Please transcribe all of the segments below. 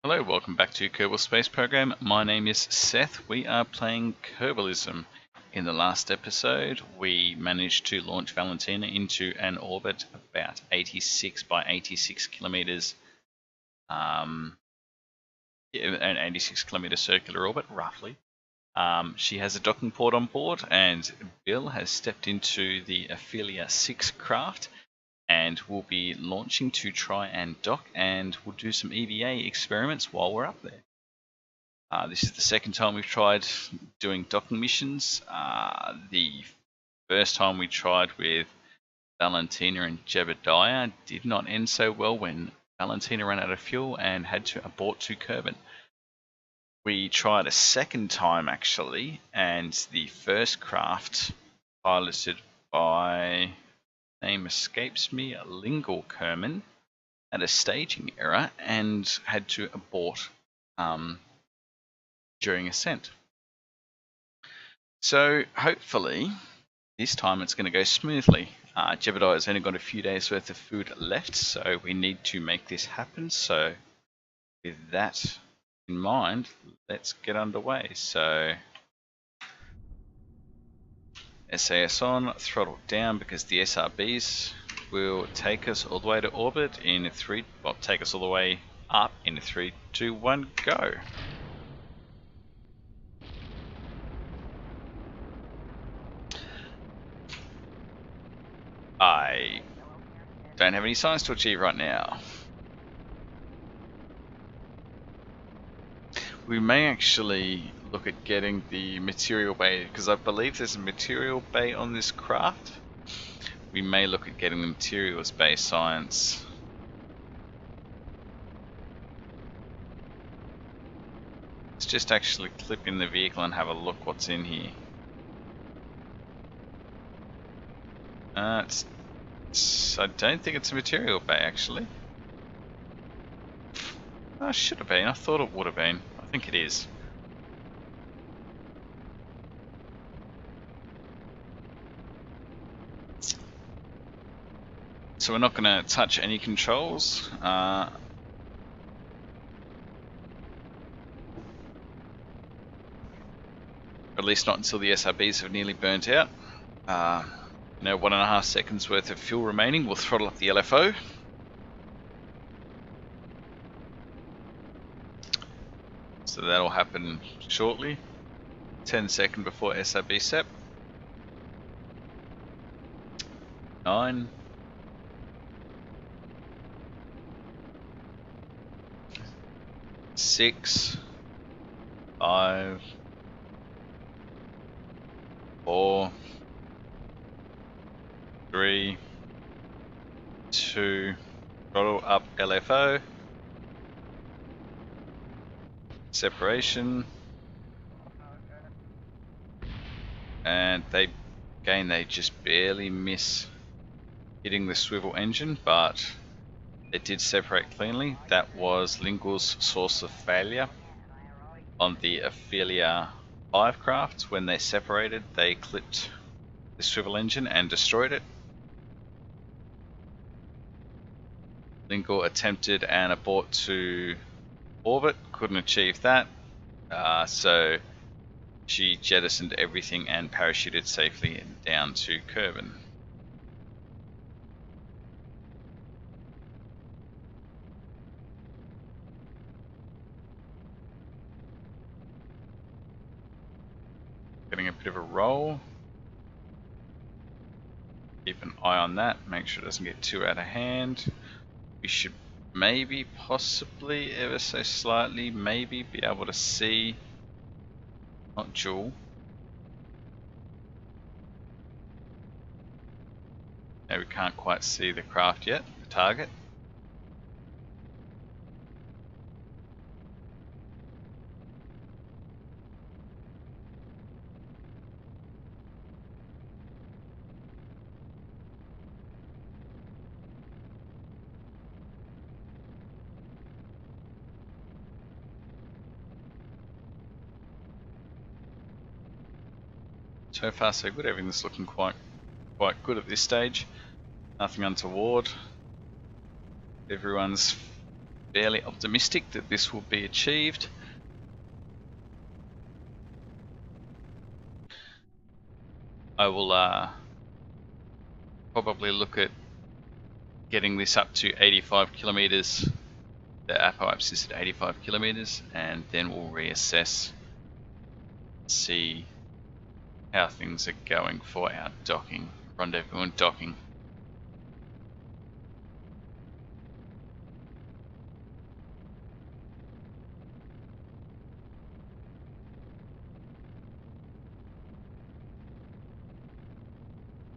Hello, welcome back to Kerbal Space Program. My name is Seth. We are playing Kerbalism. In the last episode, we managed to launch Valentina into an orbit about 86 by 86 kilometers, an 86 kilometer circular orbit, roughly. She has a docking port on board, and Bill has stepped into the Ophelia 6 craft and we'll be launching to try and dock, and we'll do some EVA experiments while we're up there. This is the second time we've tried doing docking missions. The first time we tried with Valentina and Jebediah did not end so well when Valentina ran out of fuel and had to abort to Kerbin. We tried a second time actually, and the first craft, piloted by, name escapes me, Lingual Kerman, had a staging error and had to abort during ascent. So hopefully this time it's going to go smoothly. Jebediah has only got a few days worth of food left, so we need to make this happen. So with that in mind, let's get underway. So SAS on, throttle down, because the SRBs will take us all the way to orbit in take us all the way up in 3, 2, 1, go. I don't have any science to achieve right now. We may actually look at getting the material bay, because I believe there's a material bay on this craft. We may look at getting the materials bay science. Let's just actually clip in the vehicle and have a look what's in here. I don't think it's a material bay actually. Oh, it should have been. I thought it would have been. I think it is. So we're not going to touch any controls. At least not until the SRBs have nearly burnt out. 1.5 seconds worth of fuel remaining. We'll throttle up the LFO. So that'll happen shortly. 10 seconds before SRB SEP. 9. 6. 5. 4. 3. 2. Throttle up LFO. Separation. And they just barely miss hitting the swivel engine, but it did separate cleanly. That was Lingual's source of failure on the Ophelia 5 craft. When they separated, they clipped the swivel engine and destroyed it. Lingual attempted an abort to orbit, couldn't achieve that, so she jettisoned everything and parachuted safely down to Kerbin. Getting a bit of a roll. Keep an eye on that, make sure it doesn't get too out of hand. We should maybe, possibly, ever so slightly, maybe be able to see, not Jewel. No, we can't quite see the craft yet, the target. So far so good, everything's looking quite good at this stage. Nothing untoward. Everyone's fairly optimistic that this will be achieved. I will probably look at getting this up to 85 kilometers. The apoapsis at 85 kilometers, and then we'll reassess, see how things are going for our docking, rendezvous and docking.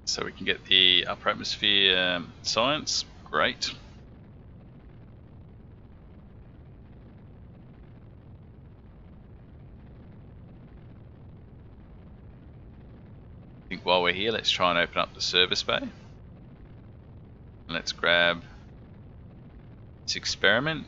So we can get the upper atmosphere science, great. I think while we're here, let's try and open up the service bay. And let's grab this experiment.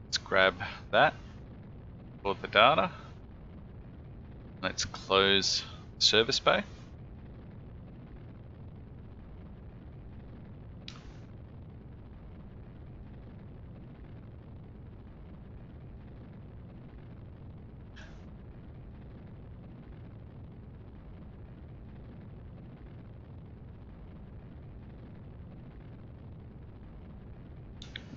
Let's grab that for the data. Let's close the service bay.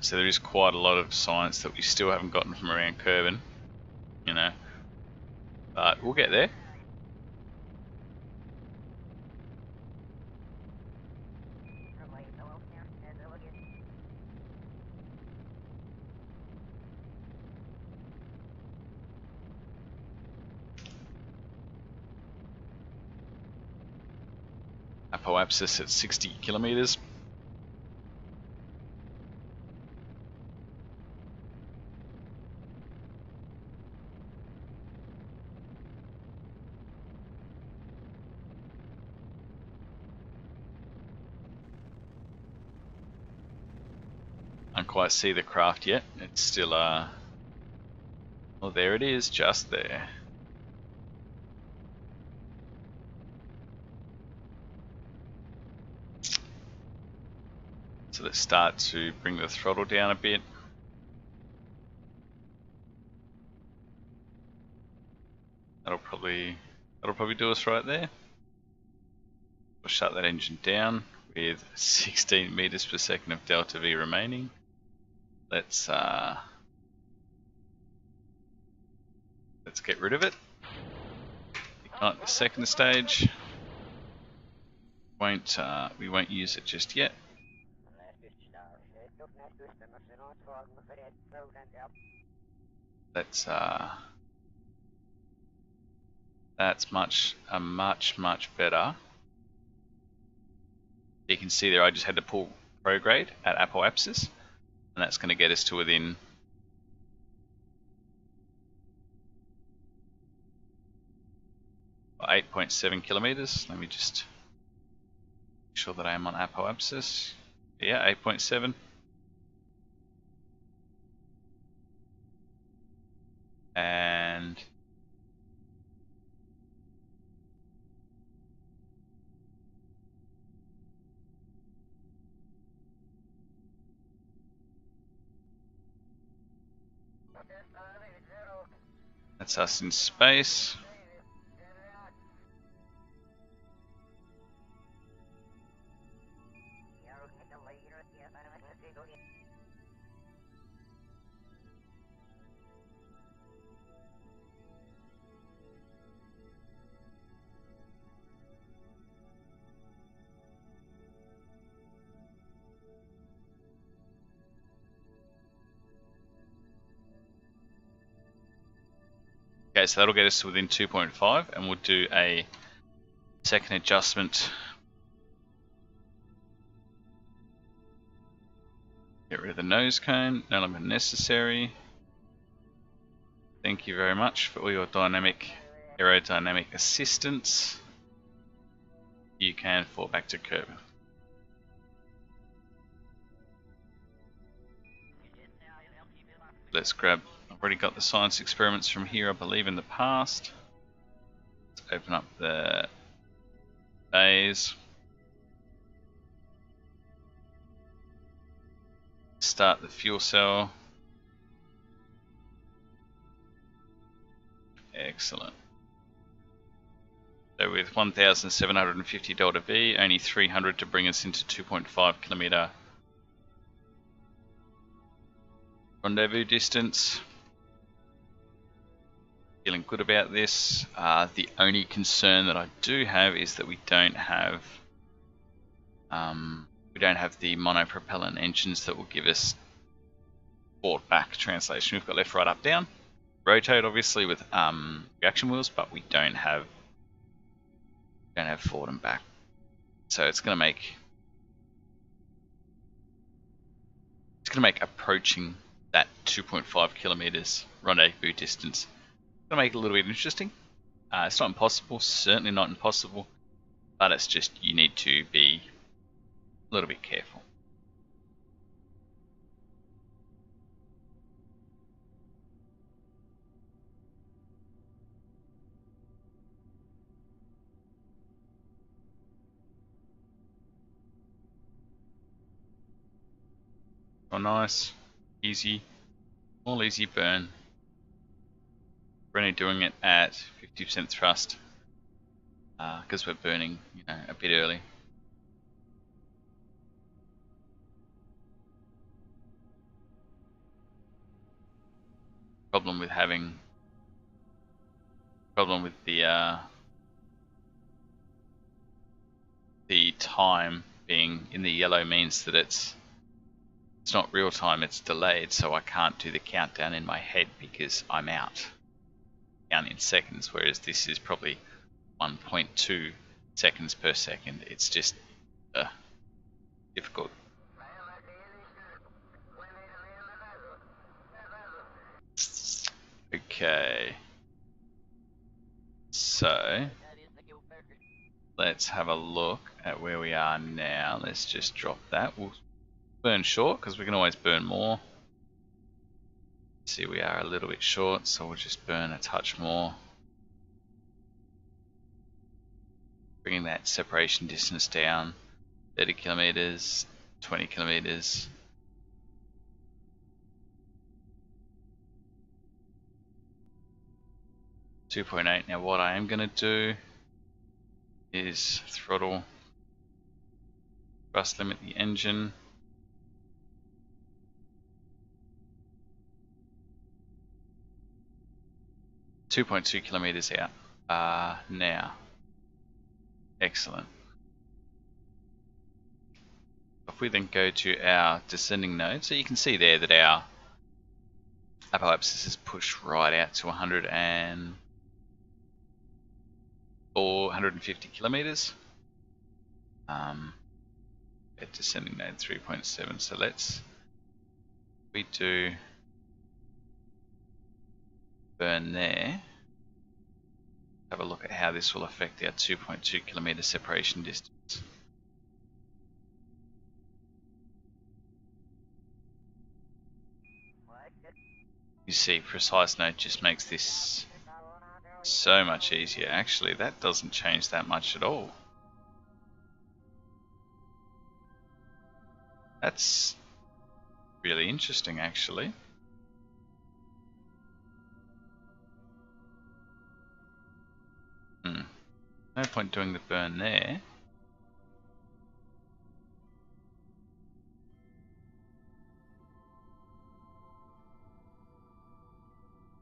So there is quite a lot of science that we still haven't gotten from around Kerbin, you know, but we'll get there. Apoapsis at 60 kilometers. I can't quite see the craft yet. It's still well, there it is, just there. So let's start to bring the throttle down a bit. That'll probably do us right there. We'll shut that engine down with 16 meters per second of delta V remaining. Let's get rid of it. Ignite the second stage. We won't use it just yet. Let's that's much better. You can see there I just had to pull prograde at apoapsis, and that's going to get us to within 8.7 kilometers. Let me just make sure that I am on apoapsis. Yeah, 8.7. And that's us in space. Okay, so that'll get us to within 2.5, and we'll do a second adjustment. Get rid of the nose cone, no longer necessary. Thank you very much for all your aerodynamic assistance. You can fall back to curb. Let's grab, I've already got the science experiments from here, I believe, in the past. open up the bays. Start the fuel cell. Excellent. So with 1,750 delta V, only 300 to bring us into 2.5 kilometer rendezvous distance. Feeling good about this. The only concern that I do have is that we don't have the monopropellant engines that will give us forward back translation. We've got left, right, up, down, rotate obviously with reaction wheels, but we don't have forward and back. So it's going to make approaching that 2.5 kilometers rendezvous distance. It's going to make it a little bit interesting. It's not impossible, certainly not impossible, but it's just you need to be a little bit careful. Oh, nice, easy, all easy burn. We're only doing it at 50% thrust because we're burning, a bit early. Problem with the time being in the yellow means that it's not real time, it's delayed, so I can't do the countdown in my head because I'm out. Count in seconds, whereas this is probably 1.2 seconds per second. It's just difficult. Okay, so let's have a look at where we are now. Let's just drop that. We'll burn short because we can always burn more. See, we are a little bit short, so we'll just burn a touch more. Bringing that separation distance down, 30 kilometers, 20 kilometers. .8. Now what I am going to do is throttle, thrust limit the engine. .2 kilometers out now. Excellent. If we then go to our descending node, so you can see there that our apoapsis is pushed right out to 150 kilometers. At descending node 3.7. So we do burn there. Have a look at how this will affect our 2.2 kilometer separation distance. You see, precise node just makes this so much easier. Actually, that doesn't change that much at all. That's really interesting, actually. No point doing the burn there.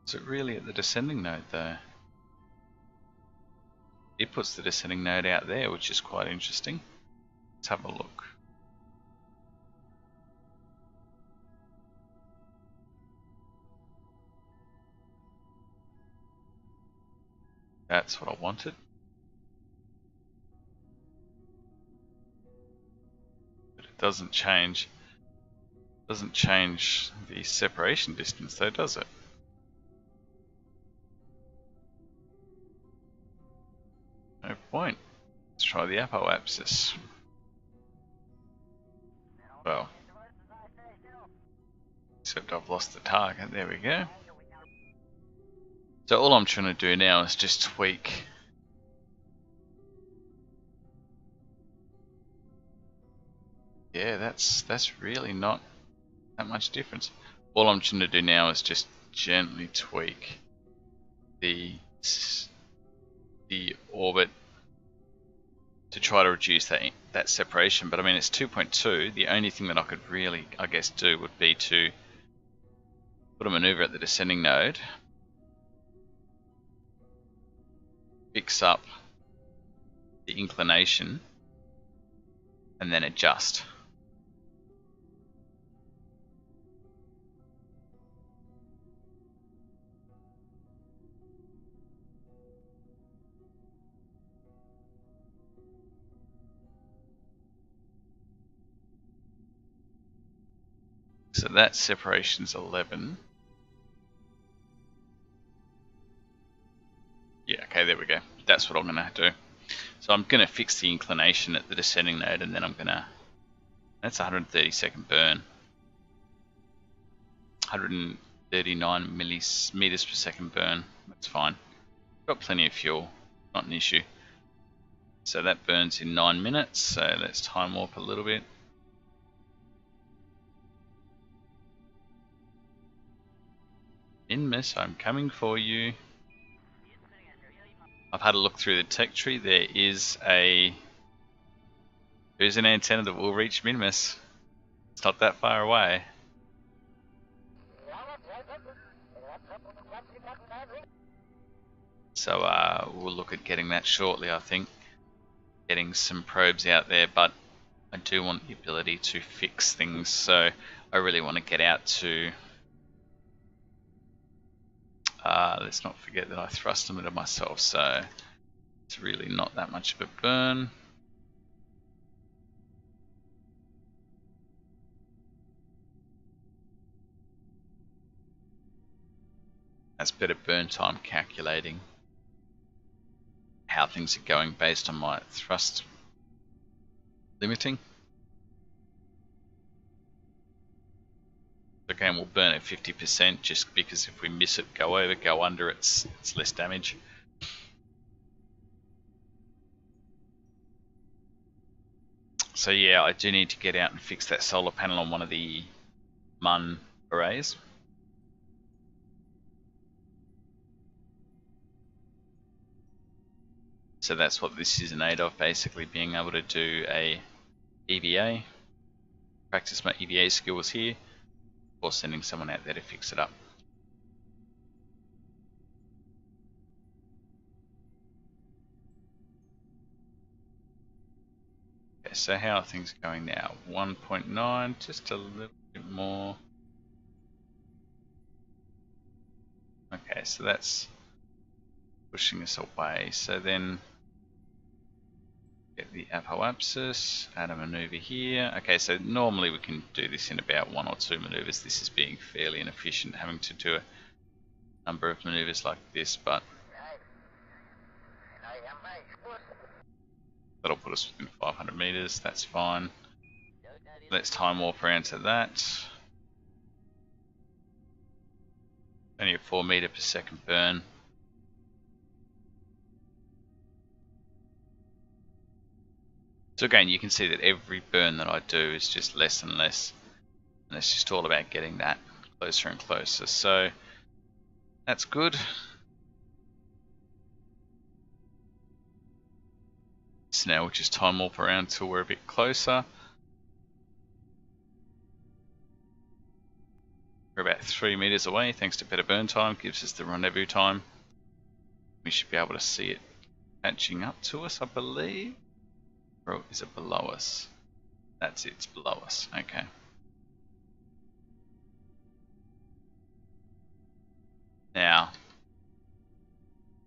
Is it really at the descending node though? It puts the descending node out there, which is quite interesting. Let's have a look. That's what I wanted. But it doesn't change the separation distance though, does it? No point. Let's try the apoapsis. Well, except I've lost the target. There we go. So all I'm trying to do now is just tweak yeah, that's really not that much difference. All I'm trying to do now is just gently tweak the orbit to try to reduce that separation. But I mean, it's 2.2. The only thing that I could really, I guess, do would be to put a maneuver at the descending node, fix up the inclination, and then adjust. So that separation's 11. Yeah, okay, there we go. That's what I'm going to do. So I'm going to fix the inclination at the descending node, and then I'm going to... That's 130 second burn. 139 meters per second burn. That's fine. Got plenty of fuel. Not an issue. So that burns in 9 minutes. So let's time warp a little bit. Minmus, I'm coming for you. I've had a look through the tech tree. There's an antenna that will reach Minmus. It's not that far away. So we'll look at getting that shortly, I think. Getting some probes out there, but I do want the ability to fix things, so I really want to get out to... let's not forget that I thrust limited myself, so it's really not that much of a burn. That's better burn time calculating how things are going based on my thrust limiting. Again, we'll burn at 50% just because if we miss it, go over, go under, it's less damage. So yeah, I do need to get out and fix that solar panel on one of the MUN arrays. So that's what this is in aid of, basically being able to do a EVA, practice my EVA skills here, or sending someone out there to fix it up. Okay, so how are things going now? 1.9, just a little bit more. Okay, so that's pushing us away. So then get the apoapsis, add a maneuver here. Okay, so normally we can do this in about 1 or 2 maneuvers. This is being fairly inefficient, having to do a number of maneuvers like this, but that'll put us within 500 meters. That's fine. Let's time warp around to that. Only a 4 meter per second burn. So again, you can see that every burn that I do is just less and less, and it's just all about getting that closer and closer. So that's good. So now we'll just time warp around till we're a bit closer. We're about 3 meters away, thanks to better burn time, gives us the rendezvous time. We should be able to see it catching up to us, I believe. Or is it below us? That's it, it's below us. Okay. Now,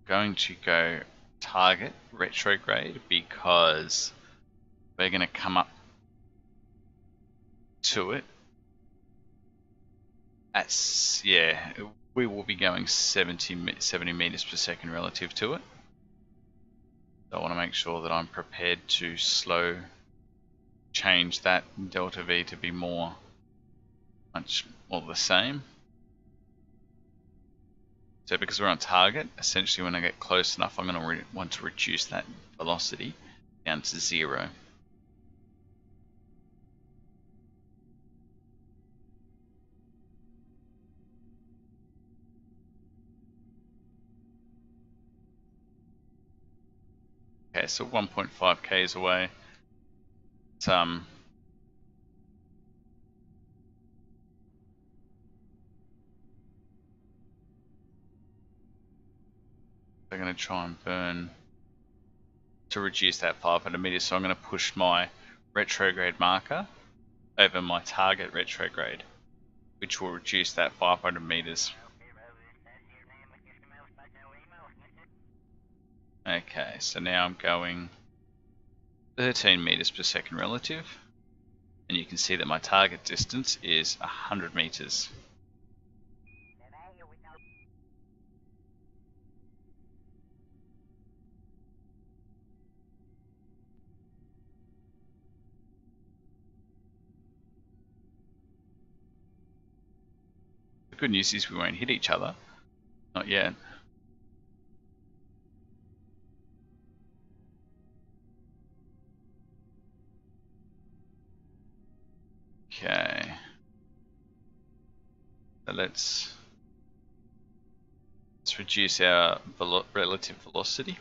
going to go target retrograde because we're going to come up to it. Yeah, we will be going 70 meters per second relative to it. So I want to make sure that I'm prepared to change that delta V to be much more the same. So because we're on target, essentially when I get close enough, I'm going to want to reduce that velocity down to 0. Okay, so 1.5 k's away. It's, I'm going to try and burn to reduce that 500 meters. So I'm going to push my retrograde marker over my target retrograde, which will reduce that 500 meters. Okay, so now I'm going 13 meters per second relative, and you can see that my target distance is 100 meters. The good news is we won't hit each other. Not yet. Okay. So let's reduce our relative velocity.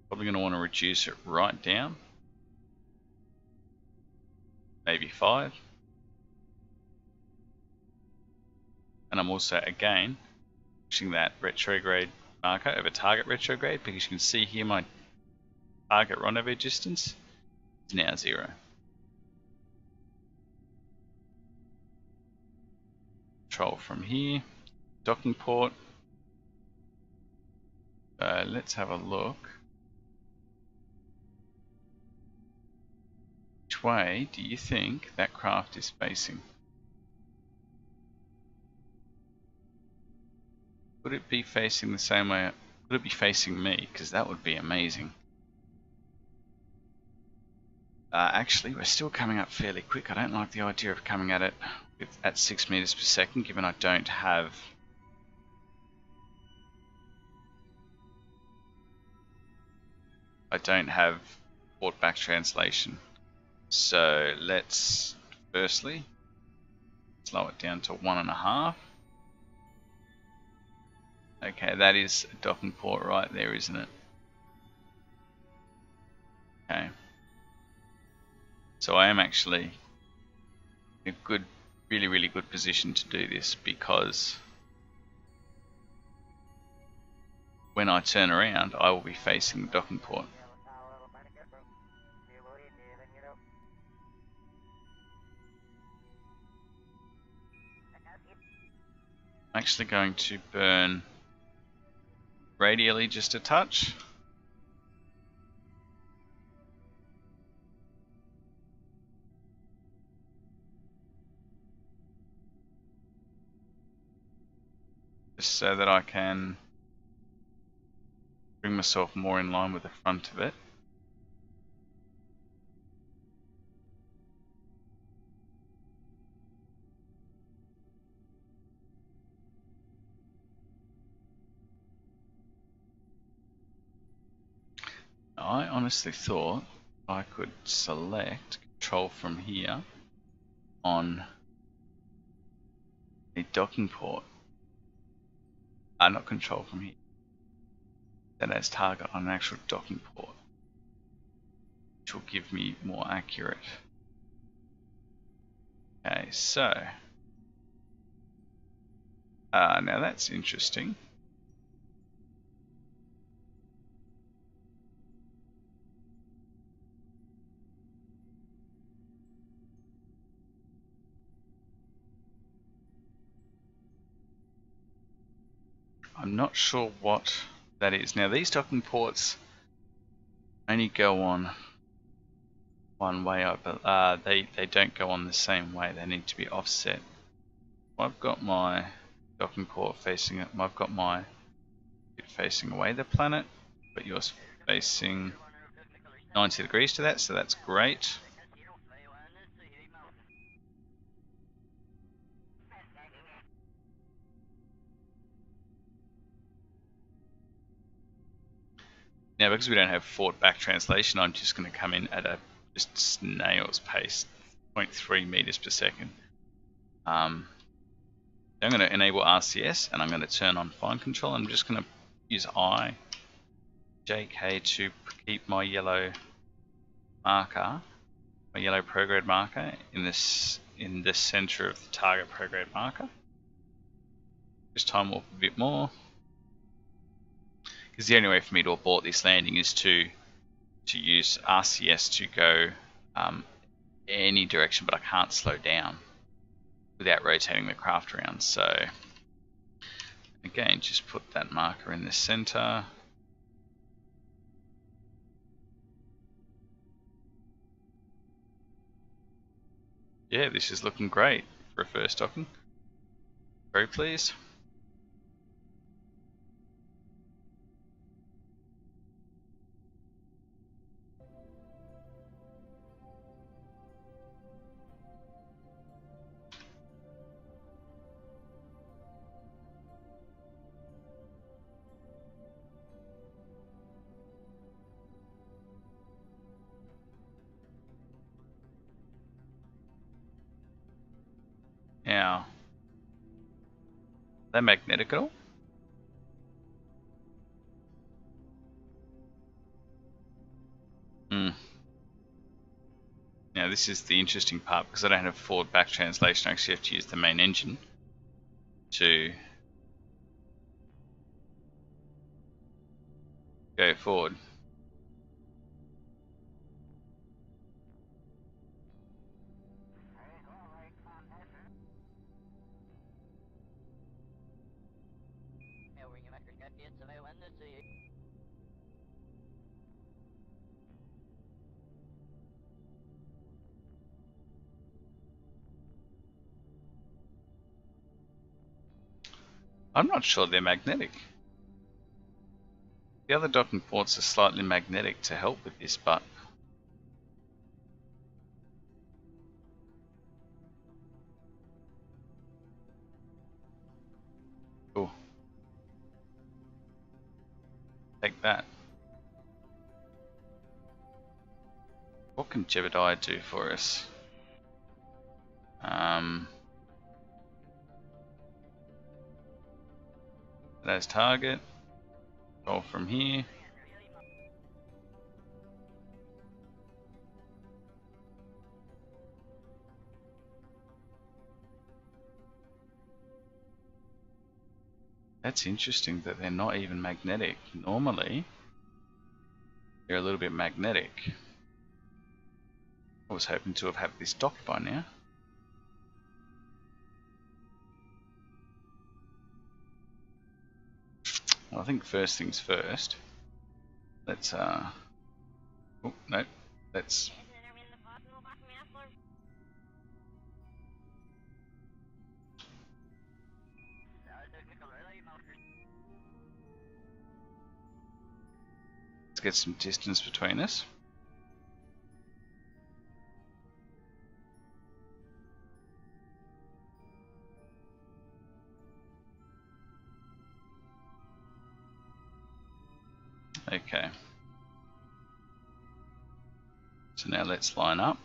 Probably going to want to reduce it right down. Maybe 5. And I'm also, again, pushing that retrograde marker over target retrograde, because you can see here my target rendezvous distance is now 0. Control from here, docking port. Let's have a look. Which way do you think that craft is facing? Could it be facing the same way? Could it be facing me? Because that would be amazing. Actually, we're still coming up fairly quick. I don't like the idea of coming at it at 6 meters per second, given I don't have port back translation. So let's firstly slow it down to 1.5. Okay, that is a docking port right there, isn't it? Okay. So I am actually in a good, really good position to do this, because when I turn around, I will be facing the docking port. I'm actually going to burn radially just a touch. Just so that I can bring myself more in line with the front of it. I honestly thought I could select control from here on a docking port. Not control from here. Then as target on an actual docking port, which will give me more accurate. Okay, so now that's interesting. I'm not sure what that is. Now these docking ports only go on one way. They don't go on the same way. They need to be offset. I've got my docking port facing it. I've got my bit facing away the planet, but yours facing 90 degrees to that, so that's great. Now, because we don't have forward back translation, I'm just going to come in at a just snail's pace, 0.3 meters per second. I'm going to enable RCS, and I'm going to turn on fine control. I'm just going to use JK to keep my yellow marker, my yellow prograde marker in the center of the target prograde marker. Just time warp a bit more, because the only way for me to abort this landing is to use RCS to go any direction, but I can't slow down without rotating the craft around. So again, just put that marker in the center. Yeah, this is looking great for a first docking. Very pleased. Now, are they magnetic at all? Now this is the interesting part, because I don't have forward back translation. I actually have to use the main engine to go forward. I'm not sure they're magnetic. The other docking ports are slightly magnetic to help with this, but oh, take that. What can Jebediah do for us? That's target. Roll from here. That's interesting that they're not even magnetic. Normally, they're a little bit magnetic. I was hoping to have had this docked by now. Well, I think first things first. Let's oh no, let's get some distance between us. Okay. So now let's line up.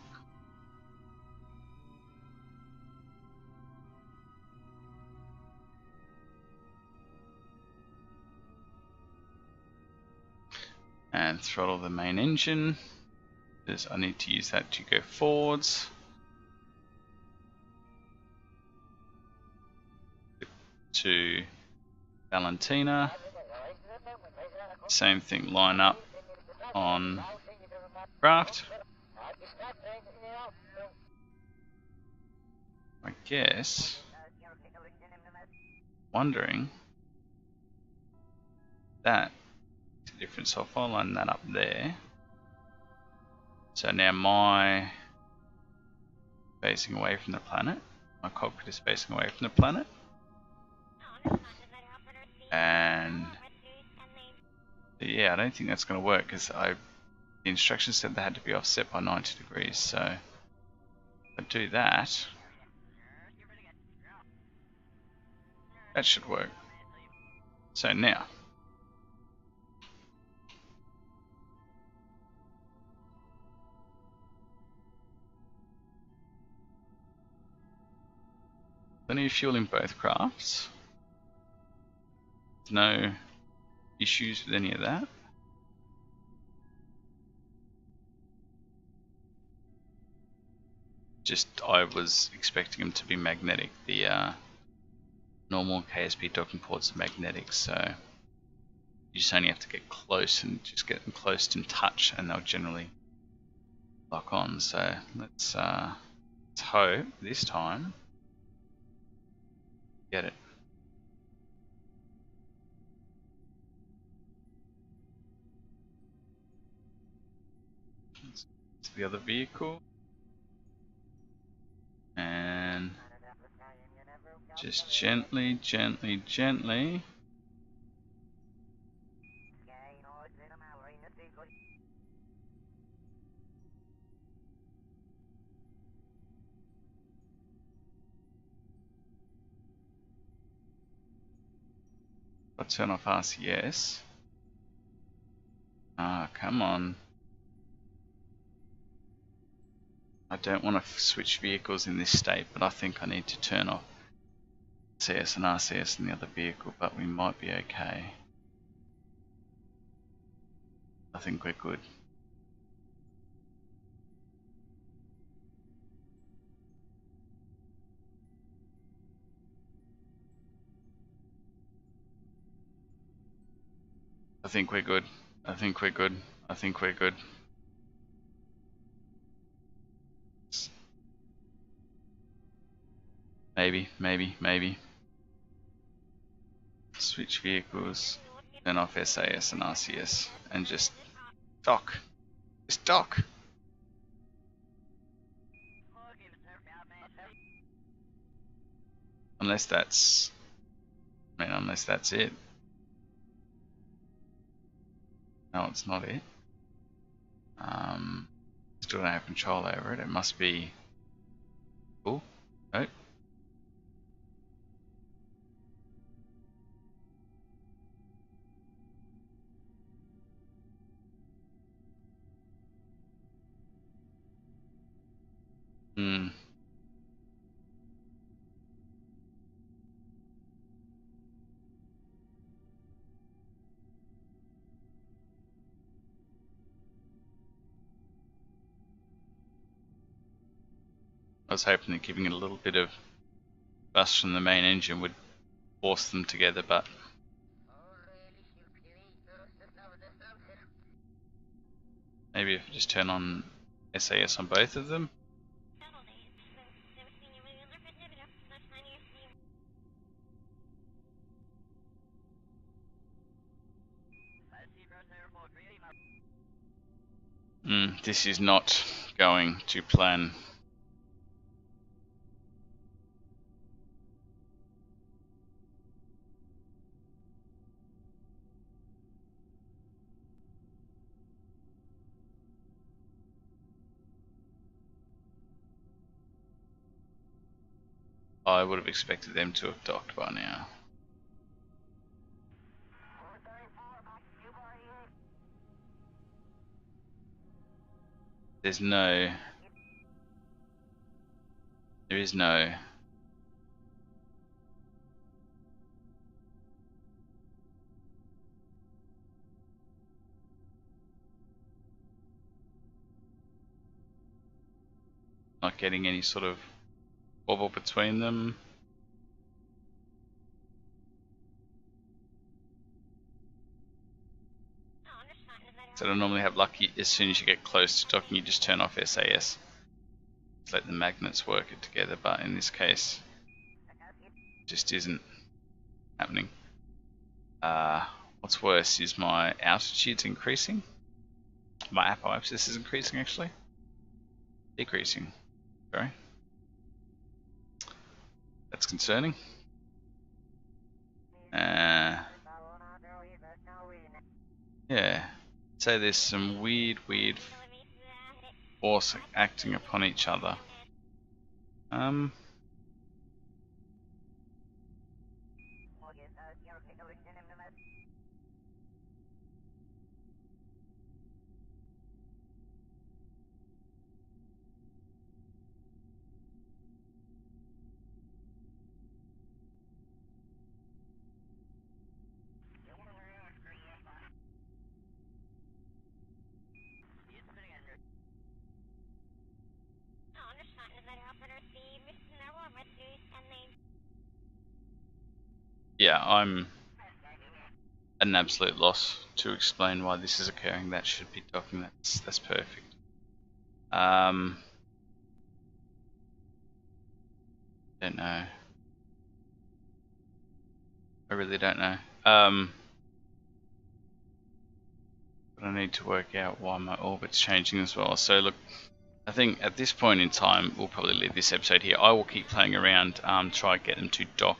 And throttle the main engine, because I need to use that to go forwards. To Valentina. Same thing, line up on craft. I guess, wondering that is different, so if I line that up there, so now my facing away from the planet, my cockpit is facing away from the planet, and yeah, I don't think that's going to work, because the instructions said they had to be offset by 90 degrees, so if I do that, that should work. So now, plenty of fuel in both crafts. No issues with any of that. Just I was expecting them to be magnetic. The normal KSP docking ports are magnetic, so you just only have to get close and just get them close in touch, and they'll generally lock on. So let's hope this time get it. To the other vehicle, and just gently, gently, gently. I'll turn off RCS. Ah, come on. I don't want to switch vehicles in this state, but I think I need to turn off CS and RCS in the other vehicle, but we might be okay. I think we're good. I think we're good. I think we're good. I think we're good. Maybe, maybe, maybe. Switch vehicles, turn off SAS and RCS, and just dock. Just dock. Unless that's, I mean, unless that's it. No, it's not it. Still don't have control over it. It must be. Oh, nope. I was hoping that giving it a little bit of thrust from the main engine would force them together, but maybe if I just turn on SAS on both of them. This is not going to plan. I would have expected them to have docked by now. There is no. Not getting any sort of wobble between them. So I normally have lucky as soon as you get close to docking, you just turn off SAS. Just let the magnets work it together, but in this case, it just isn't happening. What's worse is my altitude's increasing. My apoapsis is increasing actually. Decreasing. Sorry. That's concerning. Yeah. So there's some weird force acting upon each other. yeah, I'm an absolute loss to explain why this is occurring. That should be docking. That's perfect. Don't know. I really don't know. But I need to work out why my orbit's changing as well. So look, I think at this point in time, we'll probably leave this episode here. I will keep playing around, try to get them to dock.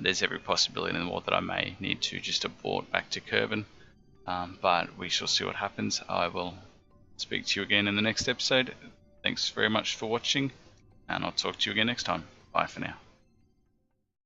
There's every possibility in the world that I may need to just abort back to Kerbin. But we shall see what happens. I will speak to you again in the next episode. Thanks very much for watching, and I'll talk to you again next time. Bye for now.